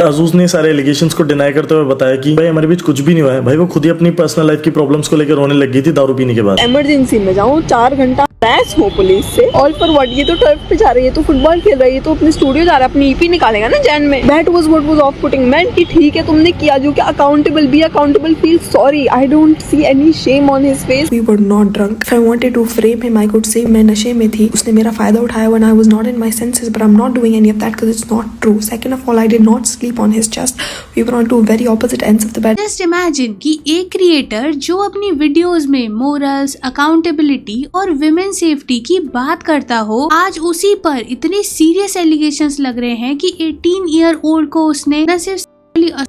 अजूज ने सारे एलिगेशंस को डिनाई करते हुए बताया कि भाई हमारे बीच कुछ भी नहीं हुआ है। भाई वो खुद ही अपनी पर्सनल लाइफ की प्रॉब्लम्स को लेकर रोने लग गई थी दारू पीने के बाद। इमरजेंसी में जाऊँ 4 घंटा बैस हो पुलिस से, ऑल फॉर व्हाट? ये तो टर्फ पे जा रही है, तो फुटबॉल खेल रही है, तो अपने स्टूडियो जा रहा है, अपनी ईपी निकालेगा ना जैन में। That was what was of putting. मैं कि ठीक है तुमने किया, जो कि accountable, be accountable, feel sorry. I don't see any shame on his face. We were not drunk. If I wanted to frame him, I could say मैं नशे में थी, उसने मेरा फायदा उठाया when I was not in my senses, but I'm not doing any of that because it's not true. Second of all, I did not sleep on his chest. We were on two very opposite ends of the bed. Just imagine कि एक creator जो अपनी videos में morals, accountability और women safety की बात करता हो, आज उसी पर इतने सीरियस एलिगेशंस लग रहे हैं कि 18 ईयर ओल्ड को उसने न सिर्फ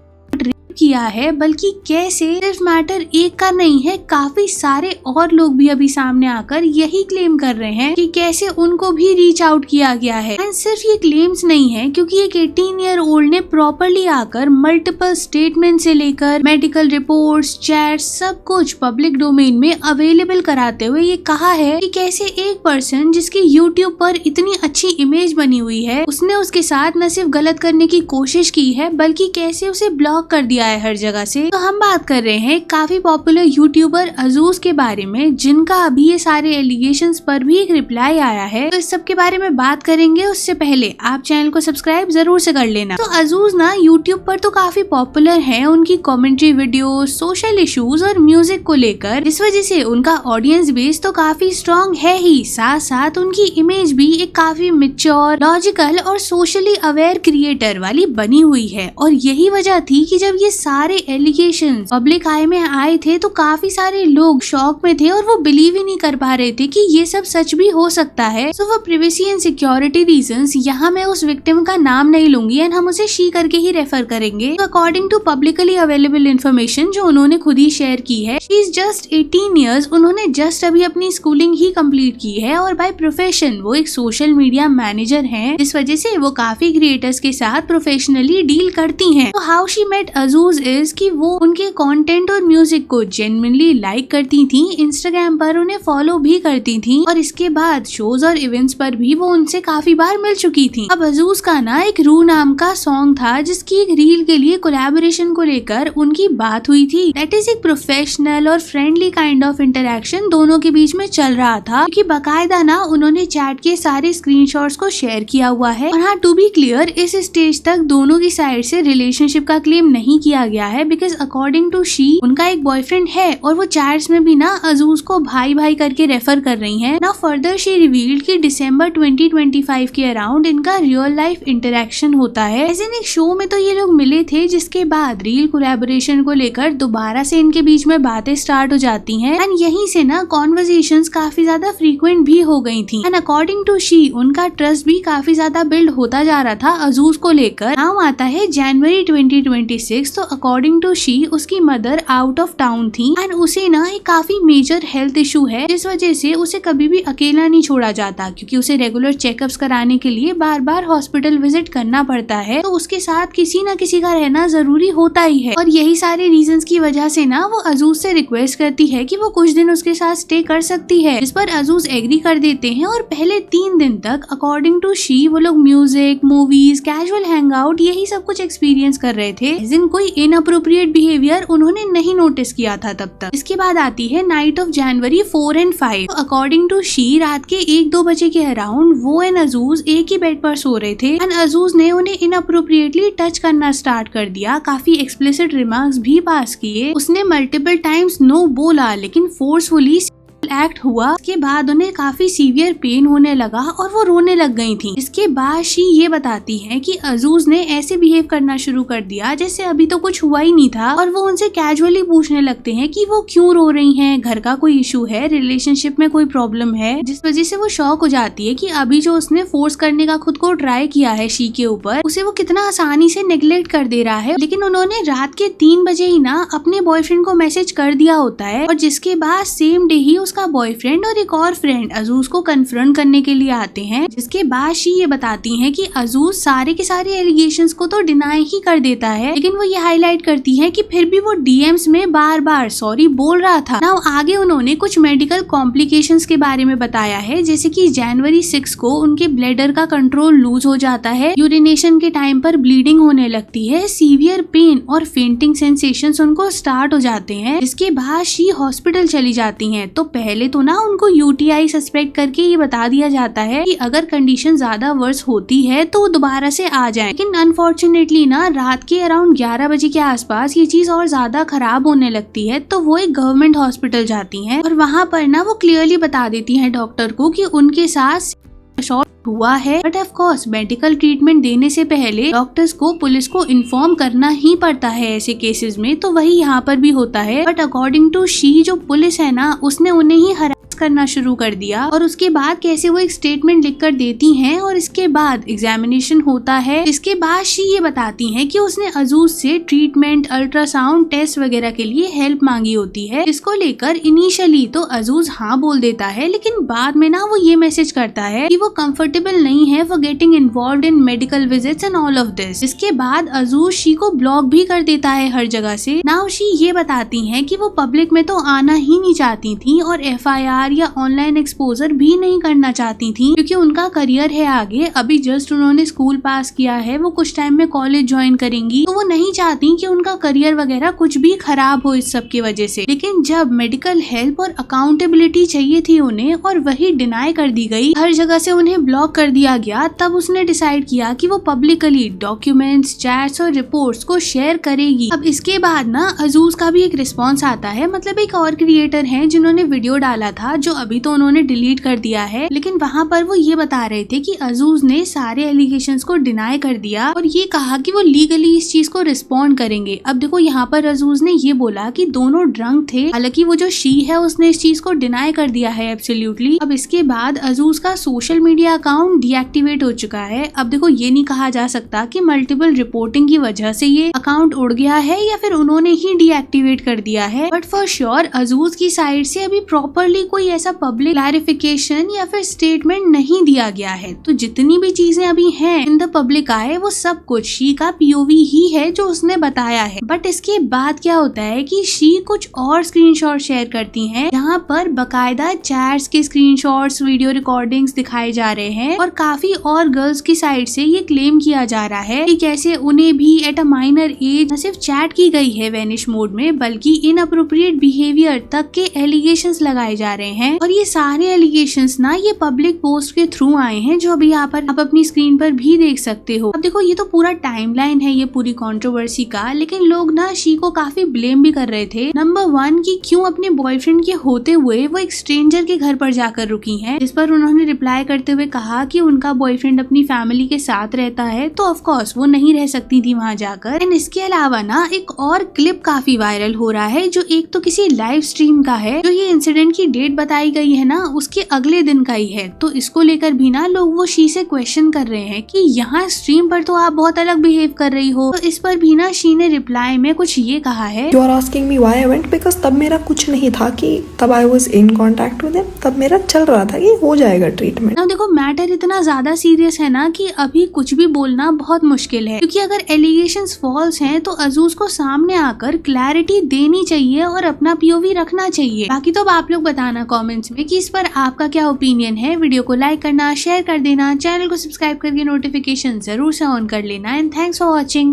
किया है बल्कि कैसे सिर्फ मैटर एक का नहीं है, काफी सारे और लोग भी अभी सामने आकर यही क्लेम कर रहे हैं कि कैसे उनको भी रीच आउट किया गया है। एंड सिर्फ ये क्लेम्स नहीं है, क्योंकि एक 18 ईयर ओल्ड ने प्रॉपरली आकर मल्टीपल स्टेटमेंट से लेकर मेडिकल रिपोर्ट्स, चैट्स, सब कुछ पब्लिक डोमेन में अवेलेबल कराते हुए ये कहा है कि कैसे एक पर्सन जिसकी यूट्यूब पर इतनी अच्छी इमेज बनी हुई है, उसने उसके साथ न सिर्फ गलत करने की कोशिश की है बल्कि कैसे उसे ब्लॉक कर दिया है हर जगह से। तो हम बात कर रहे हैं काफी पॉपुलर यूट्यूबर अजूज के बारे में, जिनका अभी ये सारे एलिगेशंस पर भी एक रिप्लाई आया है। तो इस सब के बारे में बात करेंगे, उससे पहले आप चैनल को सब्सक्राइब जरूर से कर लेना। तो अजूज ना यूट्यूब पर तो काफी पॉपुलर है, उनकी कॉमेंट्री वीडियो, सोशल इश्यूज और म्यूजिक को लेकर, इस वजह से उनका ऑडियंस बेस तो काफी स्ट्रॉन्ग है ही, साथ साथ उनकी इमेज भी एक काफी मेच्योर, लॉजिकल और सोशली अवेयर क्रिएटर वाली बनी हुई है। और यही वजह थी कि जब ये सारे एलिगेशंस पब्लिक आई में आए थे तो काफी सारे लोग शॉक में थे और वो बिलीव ही नहीं कर पा रहे थे कि ये सब सच भी हो सकता है। So for privacy and security reasons यहाँ मैं उस विक्टिम का नाम नहीं लूंगी एंड हम उसे शी करके ही रेफर करेंगे। तो according to publicly available information जो उन्होंने खुद ही शेयर की है, शी इज जस्ट 18 ईयर्स। उन्होंने जस्ट अभी अपनी स्कूलिंग ही कंप्लीट की है और बाय प्रोफेशन वो एक सोशल मीडिया मैनेजर हैं, जिस वजह से वो काफी क्रिएटर्स के साथ प्रोफेशनली डील करती हैं। तो हाउ शी मेट अजूज इज कि वो उनके कंटेंट और म्यूजिक को जेन्युइनली लाइक करती थी, इंस्टाग्राम पर उन्हें फॉलो भी करती थी और इसके बाद शोज और इवेंट्स पर भी वो उनसे काफी बार मिल चुकी थी। अब अजूज का ना एक रू नाम का सॉन्ग था जिसकी एक रील के लिए कोलैबोरेशन को लेकर उनकी बात हुई थी। दैट इज एक प्रोफेशनल और फ्रेंडली काइंड ऑफ इंटरेक्शन दोनों के बीच में चल रहा था, क्योंकि बाकायदा ना उन्होंने चैट के सारे स्क्रीनशॉट्स को शेयर किया हुआ है। और हाँ, टू बी क्लियर, इस स्टेज तक दोनों की साइड से रिलेशनशिप का क्लेम नहीं किया गया है, बिकॉज अकॉर्डिंग टू शी उनका एक बॉयफ्रेंड है और वो चैट्स में भी ना अजूज को भाई भाई करके रेफर कर रही हैं। ना फर्दर शी रिवील्ड कि दिसंबर 2025 के अराउंड इनका रियल लाइफ इंटरेक्शन होता है। ऐसे एक शो में तो ये लोग मिले थे, जिसके बाद रील कोलैबोरेशन को लेकर दोबारा से इनके बीच में बातें स्टार्ट हो जाती हैं एंड यहीं से ना कॉन्वर्सेशंस काफी ज्यादा फ्रीक्वेंट भी हो गई थी। एंड अकॉर्डिंग टू शी उनका ट्रस्ट भी काफी ज्यादा बिल्ड होता जा रहा था अजूज को लेकर। नाउ आता है जनवरी 2026। तो अकॉर्डिंग टू शी उसकी मदर आउट ऑफ टाउन थी एंड उसे ना एक काफी मेजर हेल्थ इशू है, जिस वजह से उसे कभी भी अकेला नहीं छोड़ा जाता, क्योंकि उसे रेगुलर चेकअप्स कराने के लिए बार बार हॉस्पिटल विजिट करना पड़ता है। तो उसके साथ किसी न किसी का रहना जरूरी होता ही है और यही सारे रीजंस की वजह से ना वो अजूज से रिक्वेस्ट करती है कि वो कुछ दिन उसके साथ स्टे कर सकती है, जिस पर अजूज एग्री कर देते हैं। और पहले 3 दिन तक अकॉर्डिंग टू शी वो लोग music, movies, casual hang out यही सब कुछ एक्सपीरियंस कर रहे थे। जिन कोई इनअप्रोप्रिएट बिहेवियर उन्होंने नहीं नोटिस किया था तब तक। इसके बाद आती है night of January 4 and 5। According to she रात के 1-2 बजे के अराउंड वो एंड अजूज एक ही बेड पर सो रहे थे एंड अजूज ने उन्हें इनअप्रोप्रिएटली टच करना स्टार्ट कर दिया, काफी एक्सप्लिसिट रिमार्क्स भी पास किए। उसने मल्टीपल टाइम्स नो बोला, लेकिन फोर्सफुली एक्ट हुआ। इसके बाद उन्हें काफी सीवियर पेन होने लगा और वो रोने लग गई थी। इसके बाद शी ये बताती है कि अजूज ने ऐसे बिहेव करना शुरू कर दिया जैसे अभी तो कुछ हुआ ही नहीं था और वो उनसे कैजुअली पूछने लगते हैं कि वो क्यों रो रही हैं, घर का कोई इशू है, रिलेशनशिप में कोई प्रॉब्लम है, जिस वजह से वो शॉक हो जाती है कि अभी जो उसने फोर्स करने का खुद को ट्राई किया है शी के ऊपर, उसे वो कितना आसानी से नेग्लेक्ट कर दे रहा है। लेकिन उन्होंने रात के 3 बजे ही ना अपने बॉयफ्रेंड को मैसेज कर दिया होता है और जिसके बाद सेम डे ही उसका का बॉयफ्रेंड और एक और फ्रेंड अजूज को कन्फ्रंट करने के लिए आते हैं, जिसके बाद शी ये बताती है कि अजूज सारे के सारे एलिगेशंस को तो डिनाई ही कर देता है, लेकिन वो ये हाईलाइट करती है कि फिर भी वो डीएम्स में बार बार सॉरी बोल रहा था। नाउ आगे उन्होंने कुछ मेडिकल कॉम्प्लिकेशंस के बारे में बताया है, जैसे कि जनवरी 6 को उनके ब्लैडर का कंट्रोल लूज हो जाता है, यूरिनेशन के टाइम पर ब्लीडिंग होने लगती है, सीवियर पेन और फेंटिंग सेंसेशंस उनको स्टार्ट हो जाते हैं। इसके बाद शी हॉस्पिटल चली जाती हैं। तो पहले तो ना उनको यूटीआई सस्पेक्ट करके ये बता दिया जाता है कि अगर कंडीशन ज्यादा वर्स होती है तो वो दोबारा से आ जाए, लेकिन अनफॉर्चुनेटली ना रात के अराउंड 11 बजे के आसपास ये चीज और ज्यादा खराब होने लगती है। तो वो एक गवर्नमेंट हॉस्पिटल जाती हैं और वहाँ पर ना वो क्लियरली बता देती हैं डॉक्टर को कि उनके साथ शॉट हुआ है, but of course medical treatment देने से पहले डॉक्टर्स को पुलिस को इन्फॉर्म करना ही पड़ता है ऐसे केसेस में। तो वही यहाँ पर भी होता है, बट अकॉर्डिंग टू शी जो पुलिस है ना उसने उन्हें ही हरास करना शुरू कर दिया। और उसके बाद कैसे वो एक स्टेटमेंट लिखकर देती हैं और इसके बाद एग्जामिनेशन होता है। इसके बाद शी ये बताती हैं कि उसने अजूज से ट्रीटमेंट, अल्ट्रासाउंड टेस्ट वगैरह के लिए हेल्प मांगी होती है। इसको लेकर इनिशियली तो अजूज हाँ बोल देता है, लेकिन बाद में ना वो ये मैसेज करता है कि वो कंफर्टेबल नहीं है for getting involved in medical visits and all of this. इसके बाद अजूज शी को ब्लॉक भी कर देता है हर जगह से। नाउ शी ये बताती हैं कि वो पब्लिक में तो आना ही नहीं चाहती थी और एफआईआर या ऑनलाइन एक्सपोजर भी नहीं करना चाहती थी, क्योंकि उनका करियर है आगे। अभी जस्ट उन्होंने स्कूल पास किया है, वो कुछ टाइम में कॉलेज ज्वाइन करेंगी, तो वो नहीं चाहती कि उनका करियर वगैरह कुछ भी खराब हो इस सब की वजह से। लेकिन जब मेडिकल हेल्प और अकाउंटेबिलिटी चाहिए थी उन्हें और वही डिनाई कर दी गई, हर जगह से उन्हें ब्लॉक कर दिया गया, तब उसने डिसाइड किया कि वो पब्लिकली डॉक्यूमेंट्स, चैट्स और रिपोर्ट्स को शेयर करेगी। अब इसके बाद ना अजूज का भी एक रिस्पॉन्स आता है, मतलब एक और क्रिएटर है जिन्होंने वीडियो डाला था जो अभी तो उन्होंने डिलीट कर दिया है, लेकिन वहाँ पर वो ये बता रहे थे कि अजूज ने सारे एलिगेशंस को डिनाई कर दिया और ये कहा कि वो लीगली इस चीज को रिस्पॉन्ड करेंगे। अब देखो यहाँ पर अजूज ने ये बोला कि दोनों ड्रंक थे, हालांकि वो जो शी है उसने इस चीज को डिनाई कर दिया है एब्सोल्युटली। अब इसके बाद अजूज का सोशल मीडिया अकाउंट डीएक्टिवेट हो चुका है। अब देखो ये नहीं कहा जा सकता कि मल्टीपल रिपोर्टिंग की वजह से ये अकाउंट उड़ गया है या फिर उन्होंने ही डीएक्टिवेट कर दिया है, बट फॉर श्योर अजूज की साइड से अभी प्रॉपरली कोई ऐसा पब्लिक क्लैरिफिकेशन या फिर स्टेटमेंट नहीं दिया गया है। तो जितनी भी चीजें अभी हैं इन द पब्लिक आए वो सब कुछ शी का पीओवी ही है जो उसने बताया है। बट इसके बाद क्या होता है कि शी कुछ और स्क्रीनशॉट शेयर करती हैं, जहाँ पर बकायदा चैट्स के स्क्रीनशॉट्स, वीडियो रिकॉर्डिंग्स दिखाए जा रहे हैं और काफी और गर्ल्स की साइड से ये क्लेम किया जा रहा है कि कैसे उन्हें भी एट अ माइनर एज न सिर्फ चैट की गई है वेनिश मोड में, बल्कि इनअप्रोप्रिएट बिहेवियर तक के एलिगेशंस लगाए जा रहे हैं। और ये सारे एलिगेशंस ना ये पब्लिक पोस्ट के थ्रू आए हैं, जो अभी यहाँ पर आप अपनी स्क्रीन पर भी देख सकते हो। अब देखो ये तो पूरा टाइमलाइन है ये पूरी कंट्रोवर्सी का, लेकिन लोग ना शी को काफी ब्लेम भी कर रहे थे। नंबर 1 कि क्यों अपने बॉयफ्रेंड के होते हुए वो एक स्ट्रेंजर के घर पर जाकर रुकी हैं, जिस पर उन्होंने रिप्लाई करते हुए कहा कि उनका बॉयफ्रेंड अपनी फैमिली के साथ रहता है, तो ऑफ कोर्स वो नहीं रह सकती थी वहाँ जाकर। एंड इसके अलावा ना एक और क्लिप काफी वायरल हो रहा है, जो एक तो किसी लाइव स्ट्रीम का है, जो ये इंसिडेंट की डेट बताई गई है ना उसके अगले दिन का ही है। तो इसको लेकर भी ना लोग वो शी से क्वेश्चन कर रहे हैं कि यहाँ स्ट्रीम पर तो आप बहुत अलग बिहेव कर रही हो। तो इस पर भी ना शी ने रिप्लाई में कुछ ये कहा है, You are asking me why I went because तब मेरा कुछ नहीं था, कि तब I was in contact with him, तब मेरा चल रहा था कि हो जाएगा ट्रीटमेंट। ना देखो मैटर इतना ज्यादा सीरियस है ना कि अभी कुछ भी बोलना बहुत मुश्किल है, क्योंकि अगर एलिगेशंस फॉल्स हैं तो अजूज को सामने आकर क्लैरिटी देनी चाहिए और अपना पीओवी रखना चाहिए। बाकी तो अब आप लोग बताना कमेंट्स में कि इस पर आपका क्या ओपिनियन है। वीडियो को लाइक करना, शेयर कर देना, चैनल को सब्सक्राइब करके नोटिफिकेशन जरूर से ऑन कर लेना। And thanks for watching.